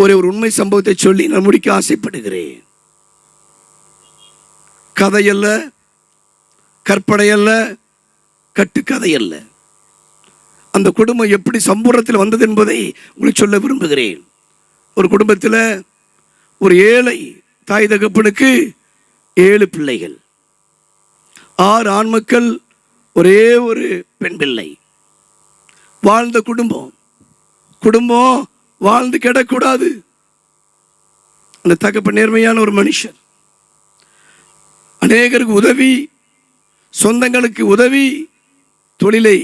ஒரு உண்மை சம்பவத்தை சொல்லி நான் முடிக்க ஆசைப்படுகிறேன். கதையல்ல, கற்பனையல்ல, கட்டுக்கதையல்ல. அந்த குடும்பம் எப்படி சம்பூர்ணத்தில் வந்தது என்பதை உங்களுக்கு சொல்ல விரும்புகிறேன். ஒரு குடும்பத்தில் ஒரு ஏழை தாய் தகப்பனுக்கு 7 பிள்ளைகள், 6 ஆண் மக்கள், ஒரே ஒரு பெண் பிள்ளை. வாழ்ந்த குடும்பம் வாழ்ந்து கிடக்கூடாது. அந்த தகப்பன் நேர்மையான ஒரு மனுஷன். அநேகருக்கு உதவி, சொந்தங்களுக்கு உதவி, தொழிலை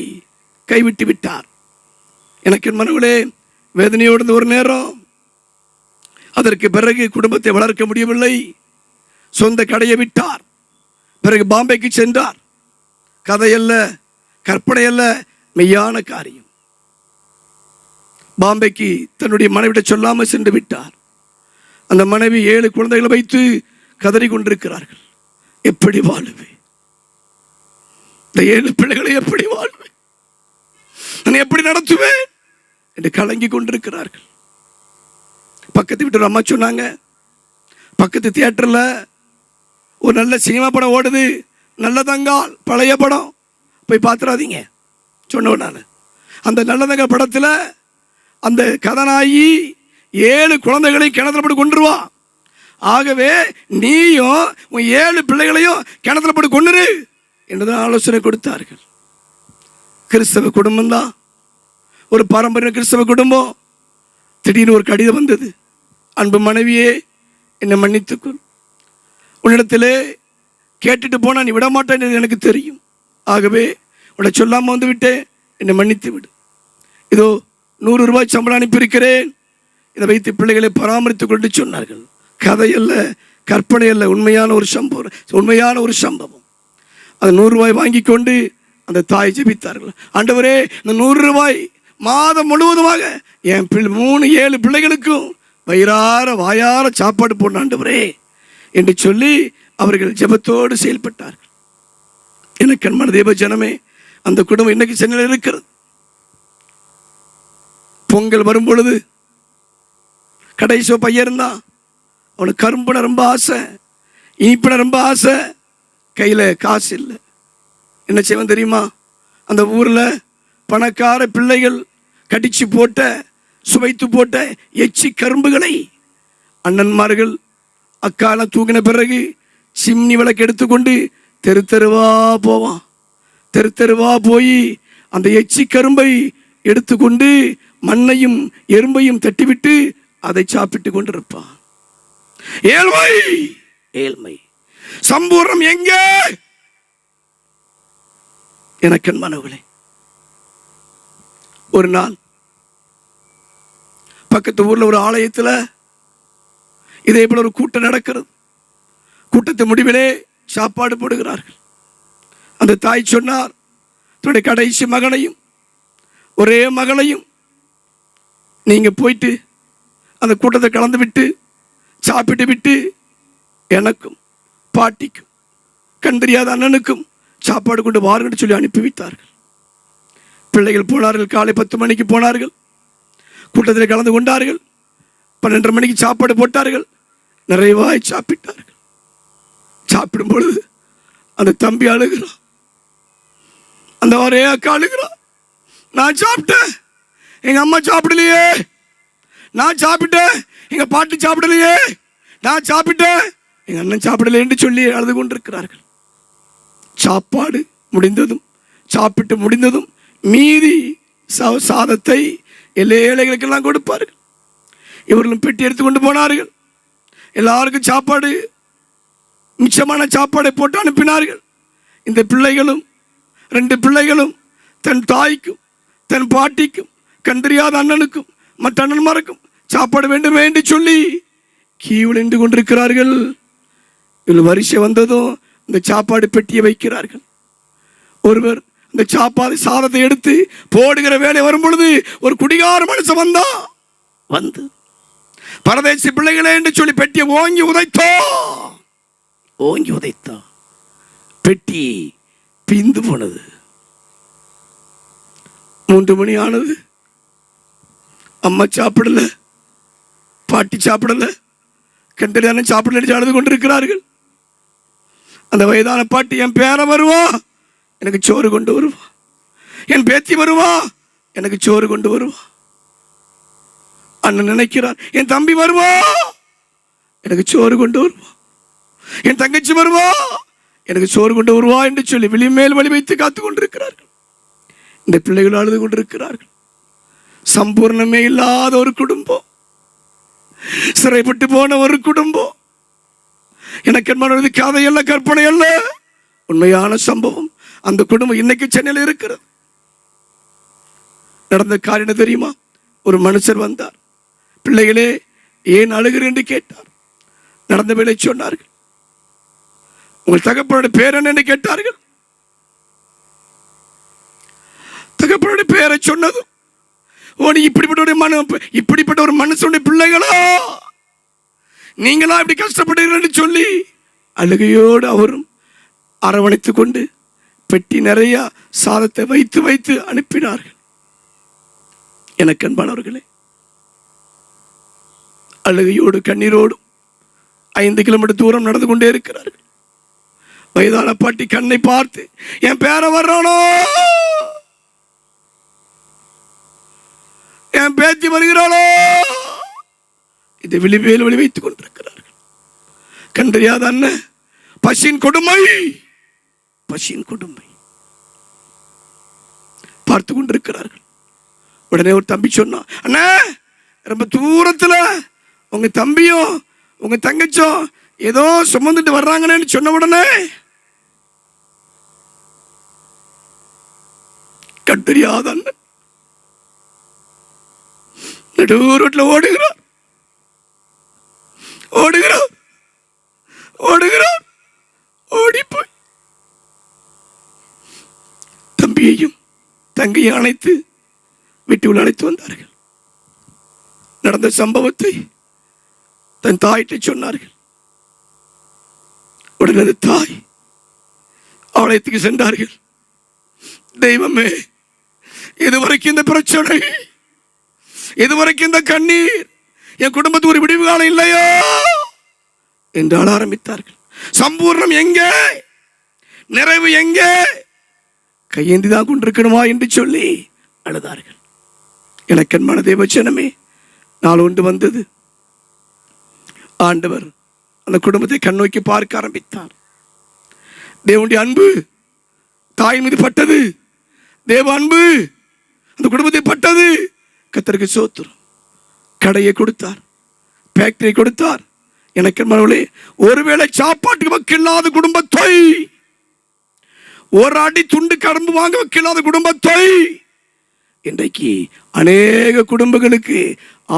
கைவிட்டு விட்டார். எனக்கு மனவுளே வேதனையோடு ஒரு நேரம். அதற்கு பிறகு குடும்பத்தை வளர்க்க முடியவில்லை. சொந்த கடையை விட்டார். பிறகு பாம்பேக்கு சென்றார். கதையல்ல, கற்பனை அல்ல, மெய்யான காரியம். பாம்பேக்கு தன்னுடைய மனைவிட சொல்லாமல் சென்று விட்டார். அந்த மனைவி 7 குழந்தைகளை வைத்து கதறி கொண்டிருக்கிறார்கள். எப்படி வாழுவேன்? இந்த 7 பிள்ளைகளை எப்படி வாழ்வேன்? நான் எப்படி நடத்துவேன் என்று கலங்கி கொண்டிருக்கிறார்கள். பக்கத்து வீட்டு அம்மா சொன்னாங்க, பக்கத்து தியேட்டர்ல ஒரு நல்ல சினிமா படம் ஓடுது, நல்லதங்கால், பழைய படம், போய் பார்த்துடாதீங்க சொன்னேன். அந்த நல்லதங்கால் படத்தில் அந்த கதாநாயகி 7 குழந்தைகளை கிணத்துல போட்டு கொண்டுருவா. ஆகவே நீயும் உன் 7 பிள்ளைகளையும் கிணத்துல போட்டு கொண்டுரு என்றுதான் ஆலோசனை கொடுத்தார்கள். கிறிஸ்தவ குடும்பம் தான், ஒரு பாரம்பரிய கிறிஸ்தவ குடும்பம். திடீர்னு ஒரு கடிதம் வந்தது. அன்பு மனைவியே, என்னை மன்னித்துக்கொள். உன்னிடத்திலே கேட்டுட்டு போனா நீ விட மாட்டேன்னு எனக்கு தெரியும். ஆகவே உன்னை சொல்லாமல் வந்து விட்டேன், என்னை மன்னித்து விடு. இதோ 100 ரூபாய் சம்பளம் அனுப்பியிருக்கிறேன், இதை வைத்து பிள்ளைகளை பராமரித்துக் கொண்டு சொன்னார்கள். கதையல்ல, கற்பனை அல்ல, உண்மையான ஒரு சம்பவம். அந்த 100 ரூபாய் வாங்கி கொண்டு அந்த தாய் ஜெபித்தார்கள். ஆண்டவரே, இந்த 100 ரூபாய் மாதம் முழுவதுமாக என் 7 பிள்ளைகளுக்கும் வயிறார வாயார சாப்பாடு போடணும் ஆண்டவரே என்று சொல்லி அவர்கள் ஜெபத்தோடு செயல்பட்டார்கள். எனக்கு அன்பான தேவ ஜனமே, அந்த குடும்பம் இன்னைக்கு சென்னையில் இருக்கிறது. பொங்கல் வரும் பொழுது கடைசியோ பையன் இருந்தான். அவனுக்கு கரும்புன ரொம்ப ஆசை, இனிப்பின ரொம்ப ஆசை. கையில் காசு இல்லை. என்ன செய்வன் தெரியுமா? அந்த ஊரில் பணக்கார பிள்ளைகள் கடிச்சு போட்ட, சுவைத்து போட்ட எச்சி கரும்புகளை அண்ணன்மார்கள் அக்காலம் தூங்கின பிறகு சிம்னி விளக்கு எடுத்துக்கொண்டு தெரு தெருவா போவான். தெரு தெருவா போய் அந்த எச்சி கரும்பை எடுத்துக்கொண்டு மண்ணையும் எறும்பையும் தட்டிவிட்டு அதை சாப்பிட்டு கொண்டிருப்பான். ஏழ்மை, ஏழ்மை. சம்பூர்ணம் எங்கே? எனக்கு மனவுகளே, ஒரு நாள் பக்கத்து ஊர்ல ஒரு ஆலயத்தில் இதே போல ஒரு கூட்டம் நடக்கிறது. கூட்டத்தின் முடிவிலே சாப்பாடு போடுகிறார்கள். அந்த தாய் சொன்னார், தன்னுடைய கடைசி மகனையும் ஒரே மகளையும் நீங்க போயிட்டு அந்த கூட்டத்தை கலந்து விட்டு சாப்பிட்டு விட்டு எனக்கும் பாட்டிக்கும் கண் தெரியாத அண்ணனுக்கும் சாப்பாடு கொண்டு வாருங்கள் சொல்லி அனுப்பி வைத்தார்கள். பிள்ளைகள் போனார்கள். காலை 10 மணிக்கு போனார்கள். கூட்டத்தில் கலந்து கொண்டார்கள். 12:30 மணிக்கு சாப்பாடு போட்டார்கள். நிறைவாய் சாப்பிட்டார்கள். சாப்பிடும் பொழுது அந்த தம்பி அழுகிறான். அந்த ஒரே அக்கா அழுகிறான். நான் சாப்பிட்டேன், எங்க அம்மா சாப்பிடலையே. நான் சாப்பிட்டேன், எங்க பாட்டி சாப்பிடலையே. நான் சாப்பிட்டேன், எங்க அண்ணன் சாப்பிடலையே என்று சொல்லி அழுது கொண்டிருக்கிறார்கள். சாப்பாடு முடிந்ததும், சாப்பிட்டு முடிந்ததும் மீதி சாதத்தை ஏழைகளுக்கெல்லாம் கொடுப்பார்கள். இவர்களும் பெட்டி எடுத்துக்கொண்டு போனார்கள். எல்லாருக்கும் சாப்பாடு, மிச்சமான சாப்பாடை போட்டு அனுப்பினார்கள். இந்த பிள்ளைகளும் 2 பிள்ளைகளும் தன் தாய்க்கும் தன் பாட்டிக்கும் கண் தெரியாத அண்ணனுக்கும் மற்ற அண்ணன்மாருக்கும் சாப்பாடு வேண்டுமே என்று சொல்லி கீழ் நின்று கொண்டிருக்கிறார்கள். இதில் வரிசை வந்ததும் இந்த சாப்பாடு பெட்டியை வைக்கிறார்கள். ஒருவர் இந்த சாதத்தை எடுத்து போடுகிற வேலை வரும் பொழுது ஒரு குடிகார மனுஷன் வந்து பரதேசி பிள்ளைகளே என்று சொல்லி பெட்டியை ஓங்கி உதைத்தா. பெட்டி பிந்து போனது. 3 மணி ஆனது. அம்மா சாப்பிடல. பாட்டி சாப்பிடல, கண்டறியானே சாப்பிடல, அழுது கொண்டிருக்கிறார்கள். அந்த வயதான பாட்டி, என் பேரன் வருவா, எனக்கு சோறு கொண்டு வருவா, என் பேத்தி வருவா, எனக்கு சோறு கொண்டு வருவா. அண்ணன் நினைக்கிறார், என் தம்பி வருவா, எனக்கு சோறு கொண்டு வருவா, என் தங்கச்சி வருவா, எனக்கு சோறு கொண்டு வருவா என்று சொல்லி வெளி மேல் வழி வைத்து காத்து கொண்டிருக்கிறார்கள். இந்த பிள்ளைகள் அழுது கொண்டிருக்கிறார்கள். சம்பூர்ணமே இல்லாத ஒரு குடும்பம், சிறைப்பட்டு போன ஒரு குடும்பம். எனக்கு என்பது கதை அல்ல, கற்பனை அல்ல, உண்மையான சம்பவம். அந்த குடும்பம் இன்னைக்கு சென்னையில் இருக்கிறது. நடந்த காரியம் தெரியுமா? ஒரு மனுஷர் வந்தார். பிள்ளைகளே ஏன் அழுகிறேன் என்று கேட்டார். நடந்த வேலை சொன்னார்கள். உங்கள் தகப்பனுடைய பேர் என்ன என்று கேட்டார்கள். தகப்பனுடைய பேரை சொன்னதும், ஓ நீ இப்படிப்பட்ட ஒரு மனுஷனுடைய பிள்ளைகளா, நீங்களா இப்படி கஷ்டப்படுகிறீர்கள் சொல்லி அழுகையோடு அவரும் அரவணைத்துக் கொண்டு பெட்டி நிறைய சாதத்தை வைத்து வைத்து அனுப்பினார்கள். எனக்கு அன்பானவர்களே, அழுகையோடு கண்ணீரோடும் 5 கிலோமீட்டர் தூரம் நடந்து கொண்டே இருக்கிறார்கள். வயதான பாட்டி கண்ணை பார்த்து, என் பேரை வர்றானோ, என் பேத்தி வருகிறாளோ, இதை விழிவேல் வழி வைத்துக் கொண்டிருக்கிறார்கள். கண்டறியாத அண்ணன், பசியின் கொடுமை, பசியின் கொடுமை பார்த்து கொண்டிருக்கிறார்கள். உடனே ஒரு தம்பி சொன்னான், அண்ணா ரொம்ப தூரத்துல உங்க தம்பியும் உங்க தங்கச்சும் ஏதோ சுமந்துட்டு வர்றாங்கன்னு சொன்ன உடனே கண்டறியாத அண்ணன் நடு ரோட்ல ஓடுகிறார், ஓடுகிறார், ஓடுகிறார். ஓடி போய் தம்பியையும் தங்கையும் அழைத்து வீட்டுக்குள் அழைத்து வந்தார்கள். நடந்த சம்பவத்தை தன் தாயிட்ட சொன்னார்கள். உடனே தாய் ஆலயத்துக்கு சென்றார்கள். தெய்வமே, இதுவரைக்கும் இந்த பிரச்சனை, இதுவரைக்கும் இந்த கண்ணீர், என் குடும்பத்துக்கு ஒரு விடிவு காலம் இல்லையோ என்று ஆள ஆரம்பித்தார்கள். சம்பூர்ணம் எங்கே, நிறைவு எங்கே, கையேந்திதான் கொண்டிருக்கணுமா என்று சொல்லி அழுதார்கள். எனக்கு மன தேவச்சனமே, நாள் ஒன்று வந்தது. ஆண்டவர் அந்த குடும்பத்தை கண்ணோக்கி பார்க்க ஆரம்பித்தார். தேவனுடைய அன்பு தாய் மீது பட்டது, தேவ அன்பு அந்த குடும்பத்தை பட்டது. கர்த்தருக்கு ஸ்தோத்திரம். கடையை கொடுத்தார், ஃபேக்டரி கொடுத்தார். எனக்கு மனவளே, ஒருவேளை சாப்பாட்டுக்கு வக்கில்லாத குடும்பத்தை, ஒரு அடி துண்டு கரும்பு வாங்க வக்கில்லாத குடும்பத்தை இன்றைக்கு அநேக குடும்பங்களுக்கு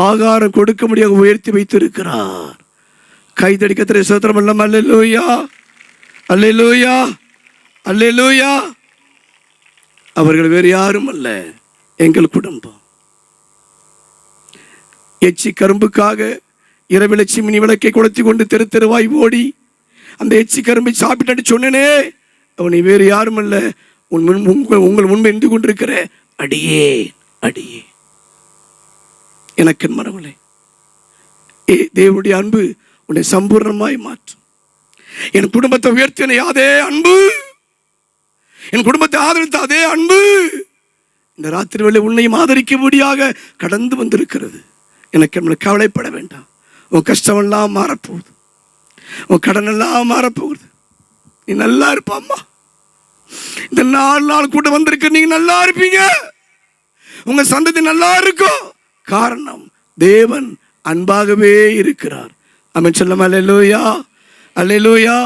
ஆகாரம் கொடுக்க முடியாத உயர்த்தி வைத்திருக்கிறார். கைதடி கர்த்தருக்கு ஸ்தோத்திரம். அல்ல அல்லேலூயா, அல்லேலூயா, அல்லேலூயா. அவர்கள் வேறு யாரும் அல்ல, எங்கள் குடும்பம். எச்சி கரும்புக்காக இரவில் சிமினி விளக்கை கொளுத்தி கொண்டு தெரு தெருவாய் ஓடி அந்த எச்சி கரும்பை சாப்பிட்டு சொன்னேனே, அவனை வேறு யாரும் அல்ல, உங்கள் முன்பு நின்று கொண்டிருக்கிற அடியே, அடியே. எனக்கு மனவளே, தேவனுடைய அன்பு உன்னை சம்பூர்ணமாய் மாற்றும். என் குடும்பத்தை உயர்த்தின அதே அன்பு, என் குடும்பத்தை ஆதரித்த அதே அன்பு இந்த ராத்திரி வேளை உன்னையும் ஆதரிக்கும்படியாக கடந்து வந்திருக்கிறது. எனக்கு கவலைப்பட வேண்டாம். உன் கஷ்டம் எல்லாம் மாறப்போகுது, உன் கடன் எல்லாம் மாறப்போகுது. நீ நல்லா இருப்பாம்மா. இந்த 4 நாள் கூட வந்திருக்க, நீங்க நல்லா இருப்பீங்க, உங்க சந்ததி நல்லா இருக்கும். காரணம், தேவன் அன்பாகவே இருக்கிறார். ஆமென் சொல்லுமா? அல்லேலூயா, அல்லேலூயா.